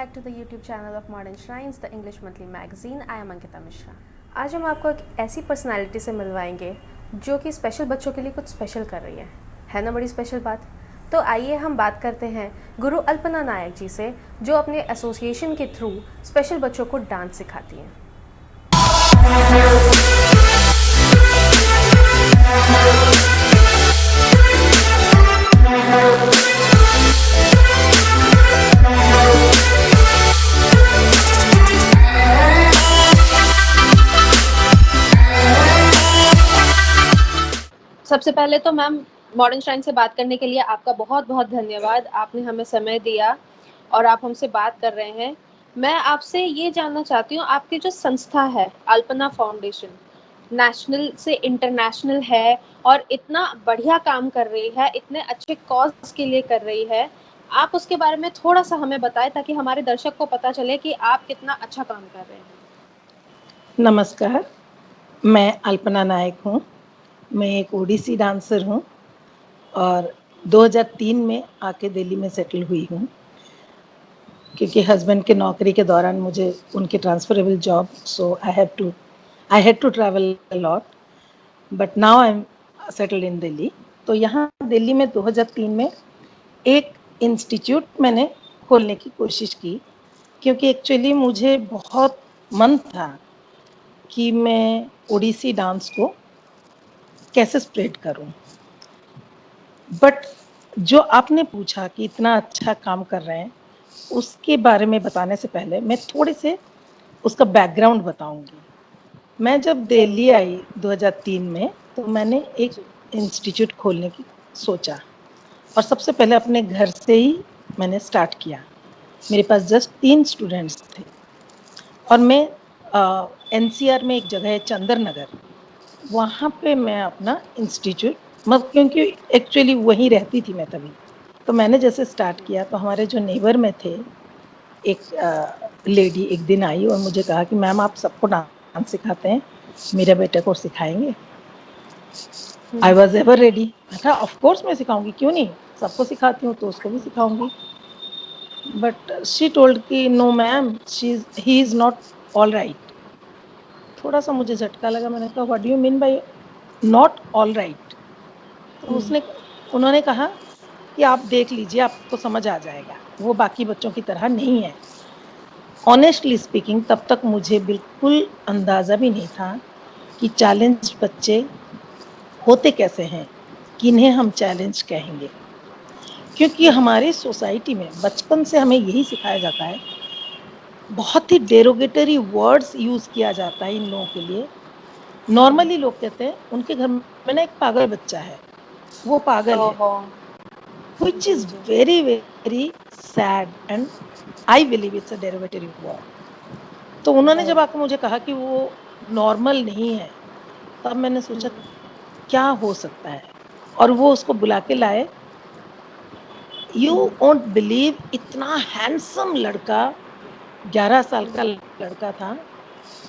back to the YouTube channel of Modern Shrines, the English monthly magazine. I am Ankita Mishra. आज हम आपको एक ऐसी personality से मिलवाएंगे जो कि स्पेशल बच्चों के लिए कुछ स्पेशल कर रही है ना बड़ी स्पेशल बात। तो आइए हम बात करते हैं गुरु अल्पना नायक जी से, जो अपने एसोसिएशन के थ्रू स्पेशल बच्चों को डांस सिखाती हैं। सबसे पहले तो मैम मॉडर्न श्राइन से बात करने के लिए आपका बहुत बहुत धन्यवाद। आपने हमें समय दिया और आप हमसे बात कर रहे हैं। मैं आपसे ये जानना चाहती हूँ, आपकी जो संस्था है अल्पना फाउंडेशन, नेशनल से इंटरनेशनल है और इतना बढ़िया काम कर रही है, इतने अच्छे कॉज के लिए कर रही है। आप उसके बारे में थोड़ा सा हमें बताएं ताकि हमारे दर्शक को पता चले कि आप कितना अच्छा काम कर रहे हैं। नमस्कार, मैं अल्पना नायक हूँ। मैं एक ओडिसी डांसर हूँ और 2003 में आके दिल्ली में सेटल हुई हूँ, क्योंकि हस्बैंड के नौकरी के दौरान मुझे उनके transferable job, so I had to travel a lot, but now I am settled in Delhi. तो यहाँ दिल्ली में 2003 में एक इंस्टीट्यूट मैंने खोलने की कोशिश की, क्योंकि एक्चुअली मुझे बहुत मन था कि मैं ओडिसी डांस को कैसे स्प्रेड करूं। बट जो आपने पूछा कि इतना अच्छा काम कर रहे हैं, उसके बारे में बताने से पहले मैं थोड़े से उसका बैकग्राउंड बताऊंगी। मैं जब दिल्ली आई 2003 में, तो मैंने एक इंस्टीट्यूट खोलने की सोचा और सबसे पहले अपने घर से ही मैंने स्टार्ट किया। मेरे पास जस्ट 3 स्टूडेंट्स थे और मैं एनसीआर में एक जगह है चंदर नगर, वहाँ पे मैं अपना इंस्टीट्यूट, मतलब क्योंकि एक्चुअली वहीं रहती थी मैं तभी। तो मैंने जैसे स्टार्ट किया, तो हमारे जो नेबर में थे, एक लेडी एक दिन आई और मुझे कहा कि मैम आप सबको डांस सिखाते हैं, मेरे बेटे को सिखाएंगे। I was ever ready. मैं कहा ऑफ कोर्स मैं सिखाऊंगी, क्यों नहीं, सबको सिखाती हूँ तो उसको भी सिखाऊंगी। बट शी टोल्ड कि no ma'am, he is not all right. थोड़ा सा मुझे झटका लगा। मैंने कहा what do you mean by not all right? तो उन्होंने कहा कि आप देख लीजिए, आपको समझ आ जाएगा, वो बाकी बच्चों की तरह नहीं है। ऑनेस्टली स्पीकिंग, तब तक मुझे बिल्कुल अंदाज़ा भी नहीं था कि चैलेंज बच्चे होते कैसे हैं, किन्हें हम चैलेंज कहेंगे। क्योंकि हमारे सोसाइटी में बचपन से हमें यही सिखाया जाता है, बहुत ही डेरोगेटरी वर्ड्स यूज़ किया जाता है इन लोगों के लिए। नॉर्मली लोग कहते हैं उनके घर में ना एक पागल बच्चा है, वो पागल है, which is very very sad and I believe it's a derogatory word. तो उन्होंने जब आकर मुझे कहा कि वो नॉर्मल नहीं है, तब मैंने सोचा क्या हो सकता है, और वो उसको बुला के लाए। यू वोंट बिलीव, इतना हैंडसम लड़का, 11 साल का लड़का था,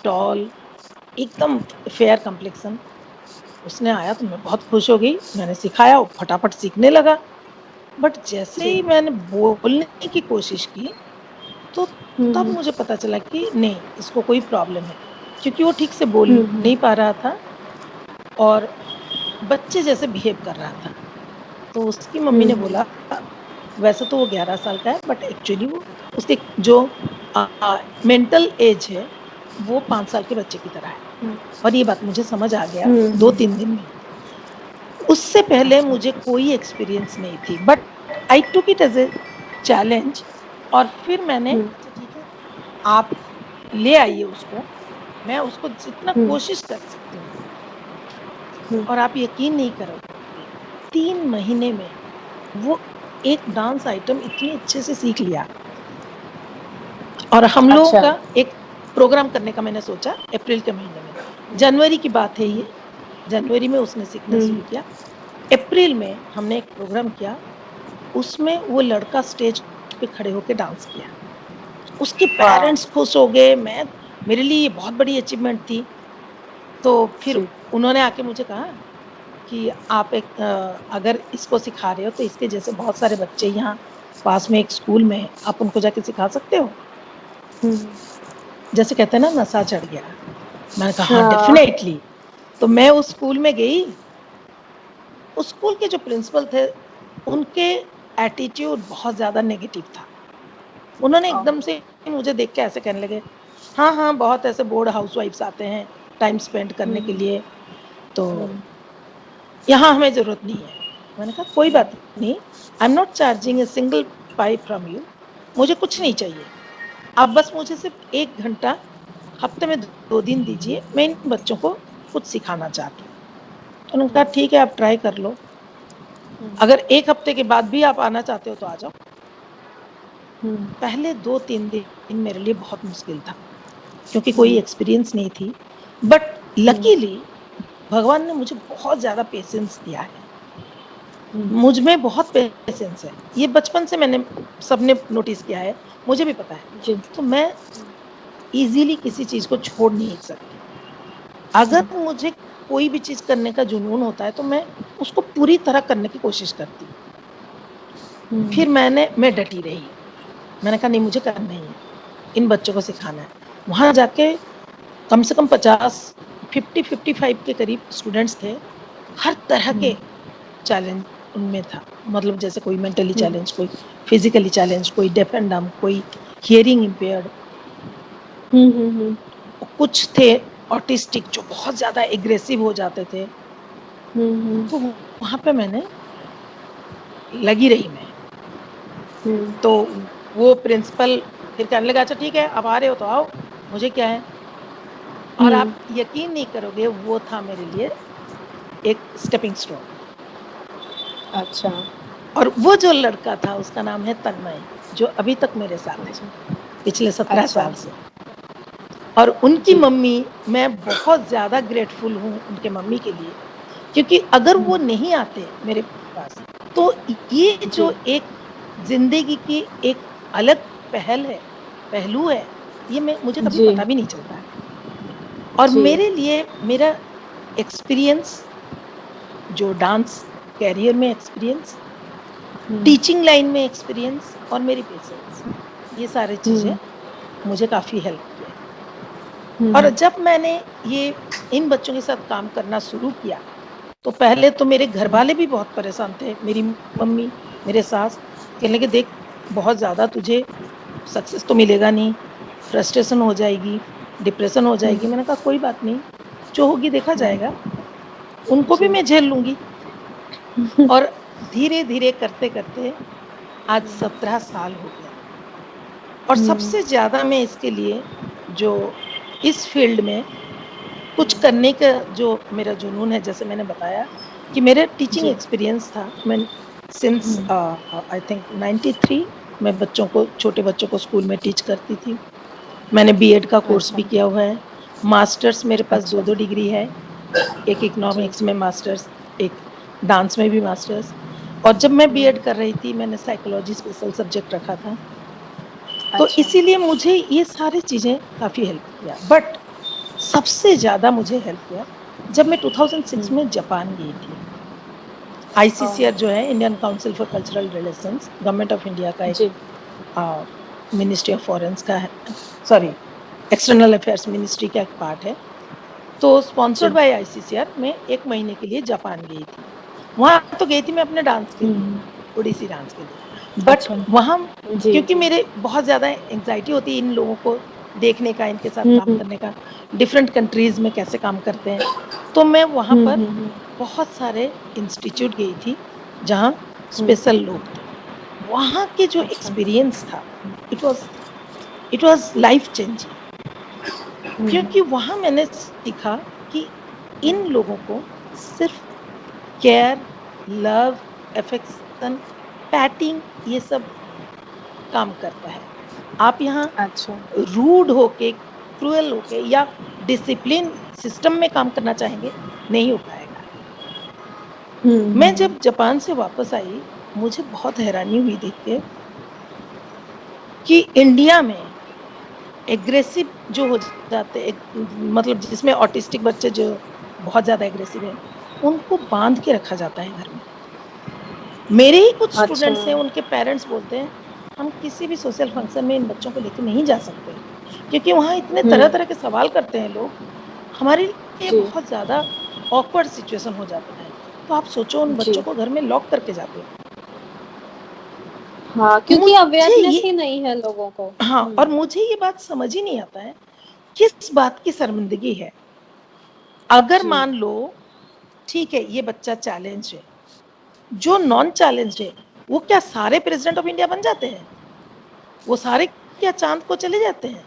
टॉल, एकदम फेयर कम्प्लेक्शन। उसने आया तो मैं बहुत खुश हो गई, मैंने सिखाया, वो फटाफट सीखने लगा। बट जैसे ही मैंने बोलने की कोशिश की, तो तब मुझे पता चला कि नहीं, इसको कोई प्रॉब्लम है, क्योंकि वो ठीक से बोल नहीं पा रहा था और बच्चे जैसे बिहेव कर रहा था। तो उसकी मम्मी ने बोला वैसे तो वो 11 साल का है, बट एक्चुअली वो उसके जो मेंटल एज है वो 5 साल के बच्चे की तरह है। और ये बात मुझे समझ आ गया 2-3 दिन में। उससे पहले मुझे कोई एक्सपीरियंस नहीं थी, but I took it as a challenge. और फिर मैंने, अच्छा ठीक है, आप ले आइए उसको, मैं उसको जितना कोशिश कर सकती हूँ। और आप यकीन नहीं करोगे, 3 महीने में वो एक डांस आइटम इतनी अच्छे से सीख लिया। और हम लोगों का एक प्रोग्राम करने का मैंने सोचा अप्रैल के महीने में, जनवरी की बात है ये, जनवरी में उसने सीखना शुरू किया। अप्रैल में हमने एक प्रोग्राम किया, उसमें वो लड़का स्टेज पे खड़े होकर डांस किया। उसके पेरेंट्स खुश हो गए, मेरे लिए ये बहुत बड़ी अचीवमेंट थी। तो फिर उन्होंने आके मुझे कहा कि आप अगर इसको सिखा रहे हो तो इसके जैसे बहुत सारे बच्चे यहाँ पास में एक स्कूल में, आप उनको जाके सिखा सकते हो। हम्म, जैसे कहते हैं ना, नशा चढ़ गया। मैंने कहा हाँ हाँ। डेफिनेटली। तो मैं उस स्कूल में गई। उस स्कूल के जो प्रिंसिपल थे, उनके एटीट्यूड बहुत ज्यादा नेगेटिव था। उन्होंने एकदम ओह, से मुझे देख के ऐसे कहने लगे, हाँ हाँ बहुत ऐसे बोर्ड हाउसवाइफ्स आते हैं टाइम स्पेंड करने के हम्म, लिए, तो हम्म, यहाँ हमें जरूरत नहीं है। मैंने कहा कोई हम्म, बात नहीं, I am not charging a single pi from you. मुझे कुछ नहीं चाहिए, आप बस मुझे सिर्फ 1 घंटा हफ्ते में 2 दिन दीजिए, मैं इन बच्चों को कुछ सिखाना चाहती हूँ। तो उन्होंने कहा ठीक है, आप ट्राई कर लो, हम्म, अगर 1 हफ्ते के बाद भी आप आना चाहते हो तो आ जाओ। हम्म, पहले 2-3 दिन मेरे लिए बहुत मुश्किल था, क्योंकि कोई हम्म, एक्सपीरियंस नहीं थी। बट हम्म, लकीली भगवान ने मुझे बहुत ज्यादा पेशेंस दिया है। हम्म, मुझ में बहुत पेशेंस है, ये बचपन से मैंने सबने नोटिस किया है, मुझे भी पता है। जी, तो मैं इजीली किसी चीज को छोड़ नहीं सकती। हम्म, अगर मुझे कोई भी चीज करने का जुनून होता है तो मैं उसको पूरी तरह करने की कोशिश करती हूँ। हम्म, फिर मैं डटी रही। मैंने कहा नहीं, मुझे करना ही है, इन बच्चों को सिखाना है। वहां जाके कम से कम 50-55 के करीब स्टूडेंट्स थे। हर तरह हम्म, के चैलेंज उनमें था, मतलब जैसे कोई मेंटली हम्म, चैलेंज, कोई फिजिकली चैलेंज, कोई डेफ एंड डम्ब, कोई हियरिंग इम्पेयर्ड, हम्म, हम्म, कुछ थे ऑटिस्टिक जो बहुत ज्यादा एग्रेसिव हो जाते थे। हम्म, तो वहां पे मैंने लगी रही मैं। हम्म, तो वो प्रिंसिपल फिर कहने लगा अच्छा ठीक है, अब आ रहे हो तो आओ, मुझे क्या है। और हम्म, आप यकीन नहीं करोगे, वो था मेरे लिए एक स्टेपिंग स्टोन। अच्छा, और वो जो लड़का था उसका नाम है तन्मय, जो अभी तक मेरे साथ है, अच्छा, पिछले 17 अच्छा, साल से। और उनकी जी, मम्मी, मैं बहुत ज्यादा ग्रेटफुल हूँ उनके मम्मी के लिए, क्योंकि अगर वो हम्म, नहीं आते मेरे पास तो ये जी, जो एक जिंदगी की एक अलग पहल है, पहलू है, ये मैं मुझे कभी जी, पता भी नहीं चलता। और जी, मेरे लिए मेरा एक्सपीरियंस, जो डांस कैरियर में एक्सपीरियंस, हम्म, टीचिंग लाइन में एक्सपीरियंस, और मेरी पेशेंस, ये सारी चीजें हम्म, मुझे काफी हेल्प किया है। और हम्म, जब मैंने ये इन बच्चों के साथ काम करना शुरू किया, तो पहले तो मेरे घर हम्म, वाले भी बहुत परेशान थे, मेरी मम्मी, मेरे सास कहने लगे देख, बहुत ज्यादा तुझे सक्सेस तो मिलेगा नहीं, फ्रस्ट्रेशन हो जाएगी, डिप्रेशन हो जाएगी। हम्म, मैंने कहा कोई बात नहीं, जो होगी देखा हम्म, जाएगा, उनको भी जी, मैं झेल लूंगी। और धीरे धीरे करते करते आज 17 साल हो गए। और हम्म, सबसे ज्यादा मैं इसके लिए, जो इस फील्ड में कुछ हम्म, करने का जो मेरा जुनून है, जैसे मैंने बताया कि मेरा टीचिंग जी, एक्सपीरियंस था। मैं सिंस हम्म, आई थिंक 93 मैं बच्चों को, छोटे बच्चों को स्कूल में टीच करती थी। मैंने बीएड का कोर्स अच्छा, भी किया हुआ है। मास्टर्स मेरे पास दो अच्छा, दो डिग्री है, एक जी, इकोनॉमिक्स में मास्टर्स, एक डांस में भी मास्टर्स। और जब मैं बीएड कर रही थी मैंने साइकोलॉजी स्पेशल सब्जेक्ट रखा था। तो अच्छा, इसीलिए मुझे ये सारी चीजें काफी हेल्प किया। बट सबसे ज्यादा मुझे हेल्प किया जब मैं 2006 हम्म, में जापान गई थी। ओ, आईसीसीआर जो है, Indian council for cultural relations, government of India का एक जी, मिनिस्ट्री ऑफ फॉरेन्स का है, सॉरी, एक्सटर्नल अफेयर्स मिनिस्ट्री का एक पार्ट है। तो स्पॉन्सर्ड जी, बाय आईसीसीआर में 1 महीने के लिए जापान गई थी। वहां तो गई थी मैं अपने डांस के लिए, हम्म, ओडिसी डांस के लिए। बट अच्छा, वहां, जी, क्योंकि जी, मेरे बहुत ज्यादा एंजाइटी होती है इन लोगों को देखने का, इनके साथ काम हम्म, करने का, डिफरेंट कंट्रीज में कैसे काम करते हैं। तो मैं वहां पर बहुत सारे इंस्टीट्यूट गई थी जहाँ हम्म, स्पेशल लोग थे। वहां के जो अच्छा, एक्सपीरियंस था, it was it was life changing. Hmm, क्योंकि वहां मैंने सीखा कि इन लोगों को सिर्फ केयर, लव, अफेक्शन, पैटिंग, ये सब काम करता है। आप यहाँ अच्छा, रूड होके, क्रूएल होके, या डिसिप्लिन सिस्टम में काम करना चाहेंगे, नहीं हो पाएगा। मैं हम्म, जब जापान से वापस आई, मुझे बहुत हैरानी हुई देख के कि इंडिया में एग्रेसिव जो हो जाते, मतलब जिसमें ऑटिस्टिक बच्चे जो बहुत ज्यादा एग्रेसिव है, उनको बांध के रखा जाता है घर में। मेरे ही कुछ अच्छा, स्टूडेंट्स हैं, उनके पेरेंट्स बोलते हैं हम किसी भी सोशल फंक्शन में इन बच्चों को लेके नहीं जा सकते। क्योंकि वहाँ इतने तरह-तरह के सवाल करते हैं लोग, हमारे लिए जी, बहुत ज़्यादा ऑकवर्ड सिचुएशन हो जाता है। तो आप सोचो उन जी। बच्चों को घर में लॉक करके जाते हो। हाँ, क्योंकि मुझे अवेयरनेस ये ही नहीं है लोगों को। हाँ, और मुझे ये बात समझ ही नहीं आता है, किस बात की शर्मिंदगी है? अगर जी, मान लो ठीक है, ये बच्चा चैलेंज्ड है, जो नॉन चैलेंज्ड है, वो क्या सारे प्रेज़िडेंट ऑफ इंडिया बन जाते हैं? वो सारे क्या चाँद को चले जाते हैं?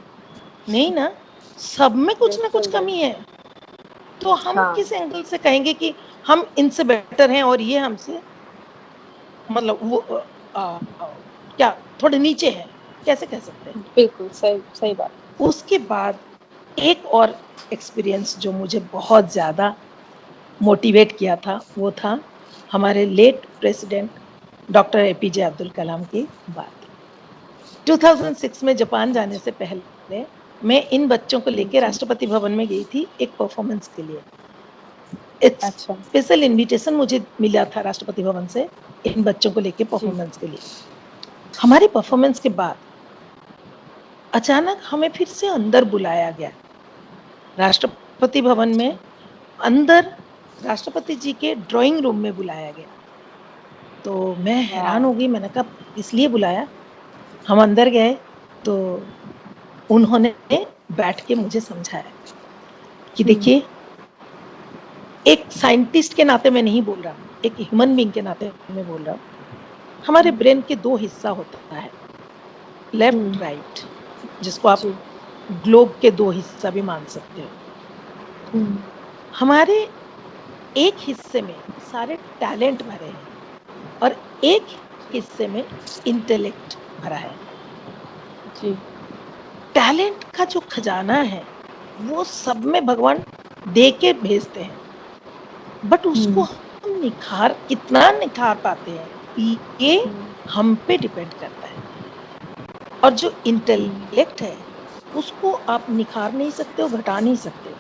नहीं ना, सब में कुछ ना कुछ बिल्कुल नहीं। कमी है। तो हम हाँ, किस एंगल से कहेंगे कि हम इनसे बेटर हैं और ये हमसे मतलब वो क्या थोड़े नीचे हैं, कैसे कह सकते हैं? बिल्कुल सही सही बात। उसके बाद एक और एक्सपीरियंस जो मुझे बहुत ज़्यादा मोटिवेट किया था, वो था हमारे late president doctor APJ Abdul Kalam की बात। 2006 में जापान जाने से पहले मैं इन बच्चों को लेके जी, राष्ट्रपति भवन में गई थी एक परफॉर्मेंस के लिए। एक अच्छा। स्पेशल इन्विटेशन मुझे मिला था राष्ट्रपति भवन से इन बच्चों को लेके जी, परफॉर्मेंस के लिए। हमारी परफॉर्मेंस के बाद अचानक हमें फिर से अंदर बुलाया गया। राष्ट्रपति भवन में अंदर राष्ट्रपति जी के ड्राइंग रूम में बुलाया गया। तो मैं हैरान वाह! हो गई, मैंने कहा इसलिए बुलाया? हम अंदर गए तो उन्होंने बैठ के मुझे समझाया कि हुँ, देखिए, एक साइंटिस्ट के नाते मैं नहीं बोल रहा, एक ह्यूमन बीइंग के नाते मैं बोल रहा हूँ। हमारे ब्रेन के 2 हिस्सा होता है, लेफ्ट हुँ, राइट, जिसको आप जी, ग्लोब के 2 हिस्सा भी मान सकते हो। हुँ, हमारे एक हिस्से में सारे टैलेंट भरे हैं और एक हिस्से में इंटेलेक्ट भरा है। जी, टैलेंट का जो खजाना है, वो सब में भगवान दे के भेजते हैं, बट उसको हुँ, हम कितना निखार पाते हैं, ये हुँ, हम पे डिपेंड करता है। और जो हुँ, इंटेलेक्ट है, उसको आप निखार नहीं सकते हो, घटा नहीं सकते हो।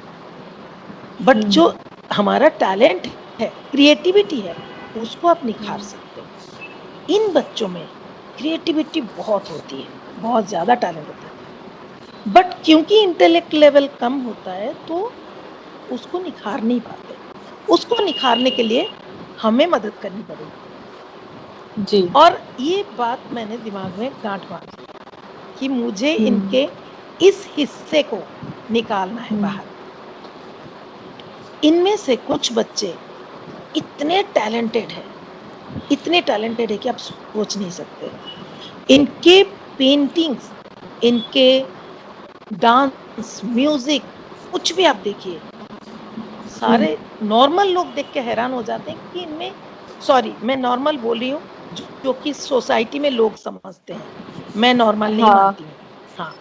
बट हुँ, जो हमारा टैलेंट है, क्रिएटिविटी है, उसको आप निखार हुँ, सकते हो। इन बच्चों में क्रिएटिविटी बहुत होती है, बहुत ज़्यादा टैलेंट होता है। बट क्योंकि इंटेलेक्ट लेवल कम होता है, तो उसको निखार नहीं पाते। उसको निखारने के लिए हमें मदद करनी पड़ेगी। जी, और ये बात मैंने दिमाग में गाँठ बाँध ली कि मुझे हुँ, इनके इस हिस्से को निकालना है हुँ, बाहर। इनमें से कुछ बच्चे इतने टैलेंटेड हैं, इतने टैलेंटेड है कि आप सोच नहीं सकते। इनके पेंटिंग्स, इनके डांस, म्यूज़िक कुछ भी आप देखिए, हुँ, सारे नॉर्मल लोग देख के हैरान हो जाते हैं कि इनमें सॉरी मैं नॉर्मल बोल रही हूँ, जो कि सोसाइटी में लोग समझते हैं। मैं नॉर्मल नहीं हाँ, मानती हूँ। हाँ,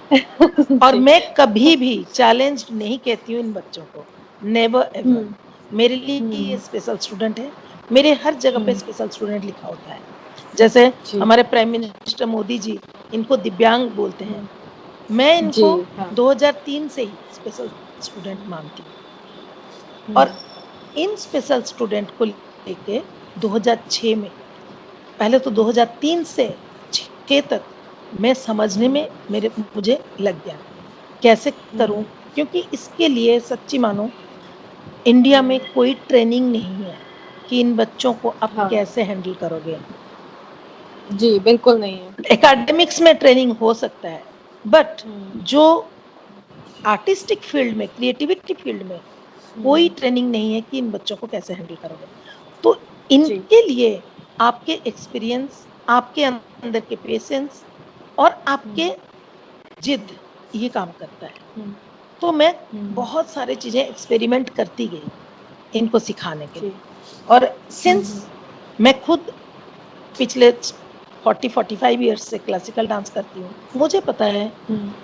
और जी, मैं कभी भी चैलेंज्ड नहीं कहती हूँ इन बच्चों को, नेवर हुँ, एवर। मेरे लिए ये हुँ, स्पेशल स्टूडेंट है, मेरे हर जगह पे हुँ, स्पेशल स्टूडेंट लिखा होता है। जैसे जी, हमारे प्राइम मिनिस्टर मोदी जी, इनको दिव्यांग बोलते हैं। हुँ, मैं जी, इनको हाँ, 2003 से ही स्पेशल स्टूडेंट मानती हूँ हुँ, और इन स्पेशल स्टूडेंट को लेके 2006 में पहले तो 2003 से 6 तक मैं समझने में मेरे मुझे लग गया, कैसे हुँ, करूँ? क्योंकि इसके लिए सच्ची मानो इंडिया में हुँ, कोई ट्रेनिंग नहीं है कि इन बच्चों को आप हाँ, कैसे हैंडल करोगे। जी, बिल्कुल नहीं है। एकेडमिक्स में ट्रेनिंग हो सकता है, बट हुँ, जो आर्टिस्टिक फील्ड में, क्रिएटिविटी फील्ड में कोई हुँ, ट्रेनिंग नहीं है कि इन बच्चों को कैसे हैंडल करोगे। तो जी, इनके लिए आपके एक्सपीरियंस, आपके अंदर के पेशेंस और हुँ, आपके जिद ये काम करता है। हुँ, तो मैं हुँ, बहुत सारी चीज़ें एक्सपेरिमेंट करती गई इनको सिखाने के जी, लिए और हुँ, सिंस मैं खुद पिछले 40-45 इयर्स से क्लासिकल डांस करती हूँ। मुझे पता है hmm,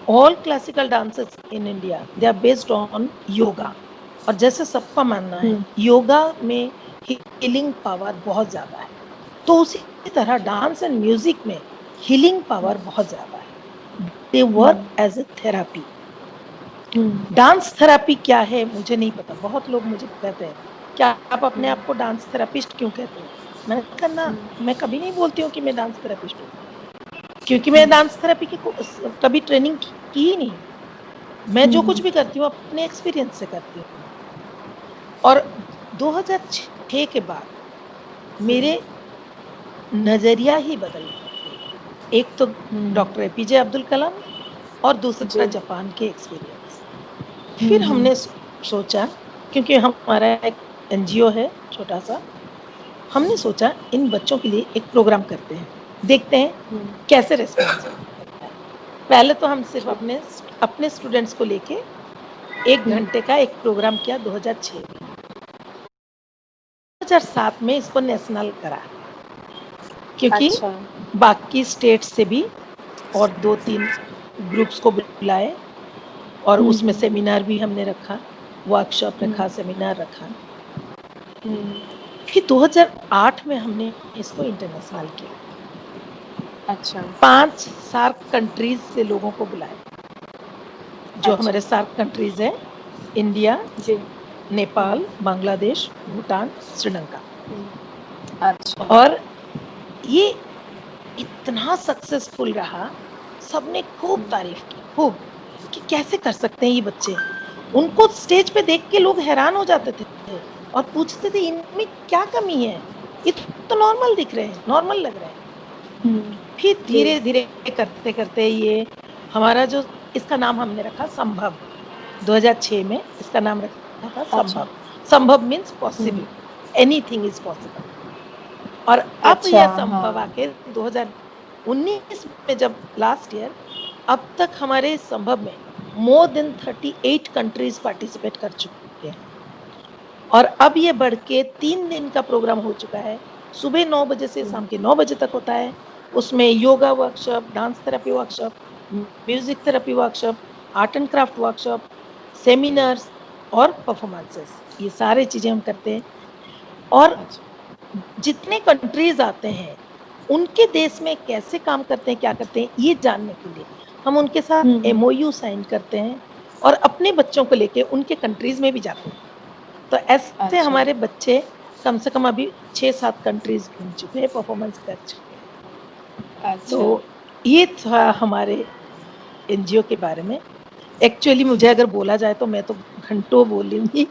all classical dances in India they are based on yoga और जैसे सबका मानना है हुँ, योगा में हीलिंग पावर बहुत ज़्यादा है। तो उसी तरह जी, डांस एंड म्यूज़िक में हीलिंग हुँ, पावर बहुत ज़्यादा है। They hmm, work as a therapy. Hmm, dance therapy क्या है मुझे नहीं पता। बहुत लोग मुझे कहते हैं, "क्या आप अपने हुँ, आप को डांस थेरेपिस्ट क्यों कहते हो?" मैंने कहा, "ना, हुँ, मैं कभी नहीं बोलती हूँ कि मैं डांस थेरेपिस्ट हूँ, क्योंकि मैं हुँ, डांस थेरेपी की को स कभी ट्रेनिंग की ही नहीं। मैं जो कुछ भी करती हूँ अपने एक्सपीरियंस से करती हूँ। और 2006 के बाद मेरे नज़रिया ही बदल गए। एक तो डॉक्टर एपीजे अब्दुल कलाम और दूसरा जी। जापान के एक्सपीरियंस। फिर हमने सोचा, क्योंकि हमारा एक एनजीओ है छोटा-सा, हमने सोचा इन बच्चों के लिए एक प्रोग्राम करते हैं, देखते हैं कैसे रिस्पॉन्स मिलता है। पहले तो हम सिर्फ अपने स्टूडेंट्स को लेके 1 घंटे का एक प्रोग्राम किया 2006 में। 2007 में इसको नेशनल करा, क्योंकि अच्छा। बाकी स्टेट से भी और 2-3 ग्रुप्स को बुलाए और उसमें सेमिनार भी हमने रखा, वर्कशॉप रखा, सेमिनार रखा। फिर 2008 में हमने इसको इंटरनेशनल किया। अच्छा। 5 सार्क कंट्रीज़ से लोगों को बुलाया। जो अच्छा। हमारे सार्क कंट्रीज़ हैं, इंडिया, जी। नेपाल, बांग्लादेश, भूटान, श्रीलंका। अच्छा। और ये इतना सक्सेसफुल रहा, सबने खूब तारीफ़ की, खूब, कि कैसे कर सकते हैं ये बच्चे। उनको स्टेज पे देख के लोग हैरान हो जाते थे और पूछते थे इनमें क्या कमी है? ये तो नॉर्मल दिख रहे हैं, नॉर्मल लग रहे हैं। फिर जी। धीरे-धीरे करते-करते ये हमारा जो इसका नाम हमने रखा संभव। 2006 में इसका नाम रखा था अच्छा। संभव। संभव means possible, anything is possible. और अब अच्छा। ये संभव हाँ। आके 2019 में जब लास्ट ईयर, अब तक हमारे संभव में मोर देन 38 कंट्रीज़ पार्टिसिपेट कर चुके हैं। और अब ये बढ़ के 3 दिन का प्रोग्राम हो चुका है। सुबह 9 बजे से शाम के 9 बजे तक होता है। उसमें yoga workshop, dance therapy workshop, music therapy workshop, art and craft workshop, seminars और परफॉर्मेंसेस, ये सारी चीज़ें हम करते हैं। और जितने कंट्रीज़ आते हैं, उनके देश में कैसे काम करते हैं, क्या करते हैं, ये जानने के लिए हम उनके साथ एमओयू साइन करते हैं और अपने बच्चों को लेके उनके कंट्रीज़ में भी जाते हैं। तो ऐसे अच्छा। हमारे बच्चे कम से कम अभी 6-7 कंट्रीज़ घूम चुके हैं, परफॉर्मेंस कर चुके हैं। तो अच्छा। ये था हमारे एनजीओ के बारे में। एक्चुअली मुझे अगर बोला जाए तो मैं तो घंटों बोलूँगी।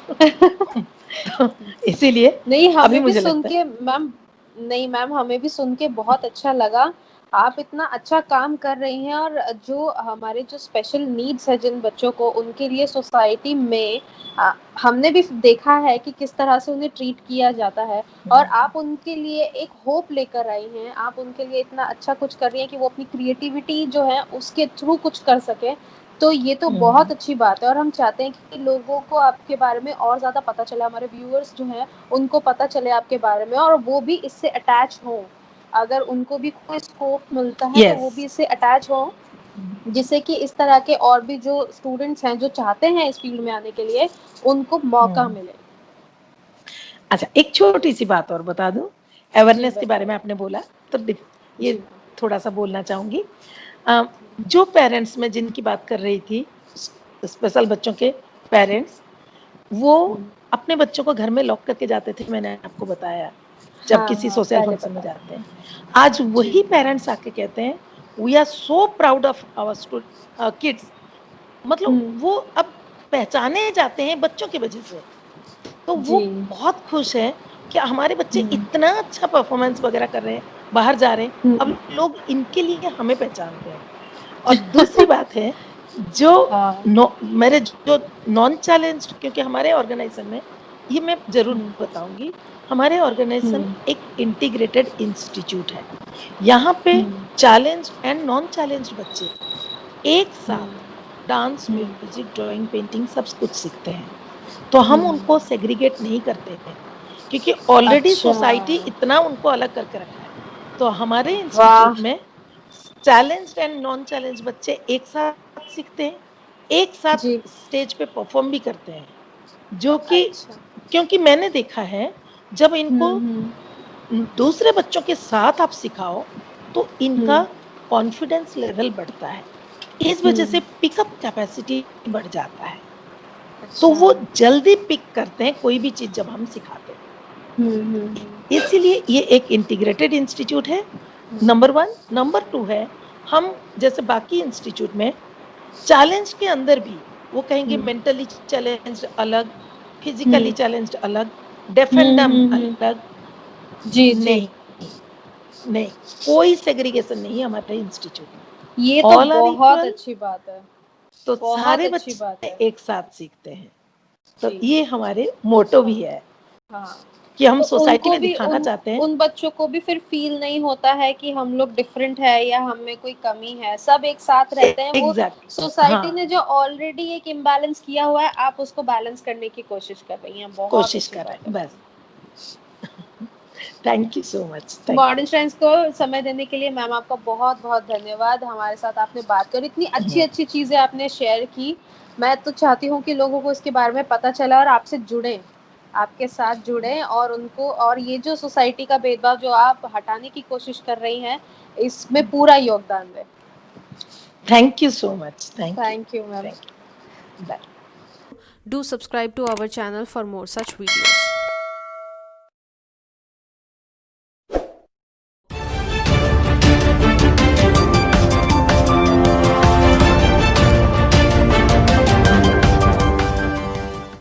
तो इसीलिए नहीं, अभी हमें भी मुझे सुन लगता है के मैम, नहीं मैम, हमें भी सुन के बहुत अच्छा लगा। आप इतना अच्छा काम कर रही हैं, और जो हमारे जो स्पेशल नीड्स है जिन बच्चों को, उनके लिए सोसाइटी में हमने भी देखा है कि किस तरह से उन्हें ट्रीट किया जाता है, और आप उनके लिए एक होप लेकर आई हैं। आप उनके लिए इतना अच्छा कुछ कर रही हैं कि वो अपनी क्रिएटिविटी जो है उसके थ्रू कुछ कर सकें। तो ये तो बहुत अच्छी बात है, और हम चाहते हैं कि लोगों को आपके बारे में और ज़्यादा पता चले, हमारे व्यूअर्स जो हैं उनको पता चले आपके बारे में, और वो भी इससे अटैच हों। अगर उनको भी कोई स्कोप मिलता है तो वो यस। भी इससे अटैच हों, जिससे कि इस तरह के और भी जो स्टूडेंट्स हैं जो चाहते हैं इस फील्ड में आने के लिए, उनको मौका मिले। अच्छा, एक छोटी-सी बात और बता दूँ, जी अवेयरनेस के बारे में बताइए। आपने बोला, तो ये जी। थोड़ा-सा बोलना चाहूँगी। अ, जो पेरेंट्स मैं जिनकी बात कर रही थी, स्पेशल बच्चों के पेरेंट्स, वो अपने बच्चों को घर में लॉक करके जाते थे, मैंने आपको बताया, जब हाँ किसी हाँ, सोशल पहले फंक्शन में बताया। जाते हैं। आज जी। वही पेरेंट्स आके कहते हैं, we are so proud of our kids. मतलब वो अब पहचाने जाते हैं बच्चों की वजह से। तो वो जी। बहुत खुश हैं कि हमारे बच्चे इतना अच्छा परफॉर्मेंस वगैरह कर रहे हैं, बाहर जा रहे हैं, अब लोग इनके लिए हमें पहचानते हैं। और दूसरी बात है, जो हाँ। मेरे जो नॉन चैलेंज्ड, क्योंकि हमारे ऑर्गेनाइजेशन में, ये मैं ज़रूर बताऊँगी, हमारे ऑर्गेनाइजेशन एक इंटीग्रेटेड इंस्टीट्यूट है। यहाँ पे चैलेंज्ड एंड नॉन चैलेंज्ड बच्चे एक साथ डांस, म्यूज़िक, ड्राइंग, पेंटिंग सब कुछ सीखते हैं। तो हम उनको सेग्रीगेट नहीं करते हैं, क्योंकि ऑलरेडी अच्छा। सोसाइटी इतना उनको अलग करके रखा है। तो हमारे इंस्टीट्यूट वाह। में चैलेंज्ड एंड नॉन चैलेंज बच्चे एक साथ सीखते हैं, एक साथ जी। स्टेज पे परफॉर्म भी करते हैं, जो कि, अच्छा। क्योंकि मैंने देखा है जब इनको दूसरे बच्चों के साथ आप सिखाओ तो इनका कॉन्फिडेंस लेवल बढ़ता है, इस वजह से पिकअप कैपेसिटी बढ़ जाता है। तो अच्छा। वो जल्दी पिक करते हैं कोई भी चीज़ जब हम सिखाते हैं। इसीलिए ये एक इंटीग्रेटेड इंस्टीट्यूट है, नंबर 1। नंबर 2 है, हम जैसे बाकी इंस्टीट्यूट में चैलेंज के अंदर भी वो कहेंगे मेंटली चैलेंज्ड अलग, फिजिकली चैलेंज्ड अलग, डेफ एंड डम्ब अलग। जी जी, नहीं, नहीं, कोई सेग्रीगेशन नहीं है हमारे इंस्टीट्यूट में। ये तो ऑल आर बहुत इक्वल, अच्छी बात है, तो बहुत सारे अच्छी बात बच्चे है। एक साथ सीखते हैं। तो जी, ये हमारे मोटो भी है हाँ, कि हम तो सोसाइटी उनको में भी दिखाना चाहते हैं। उन बच्चों को भी फिर फील नहीं होता है कि हम लोग डिफरेंट है या हम में कोई कमी है, सब एक साथ रहते हैं। वो एग्जैक्टली, सोसाइटी ने हाँ, जो ऑलरेडी एक इम्बैलेंस किया हुआ है, आप उसको बैलेंस करने की कोशिश कर रही हैं, बहुत कोशिश अच्छी कर रहे बात हैं है। बस। Thank you so much, thank modern strengths को समय देने के लिए मैम आपका बहुत बहुत धन्यवाद। हमारे साथ आपने बात करी, इतनी अच्छी यू। अच्छी चीजें आपने शेयर की। मैं तो चाहती हूँ कि लोगों को इसके बारे में पता चला और आपसे जुड़े, आपके साथ जुड़े, और उनको, और ये जो सोसाइटी का भेदभाव जो आप हटाने की कोशिश कर रही हैं, इसमें पूरा योगदान दें। Thank you so much, thank you, thank you ma'am. Thank you, bye. Do subscribe to our channel for more such videos.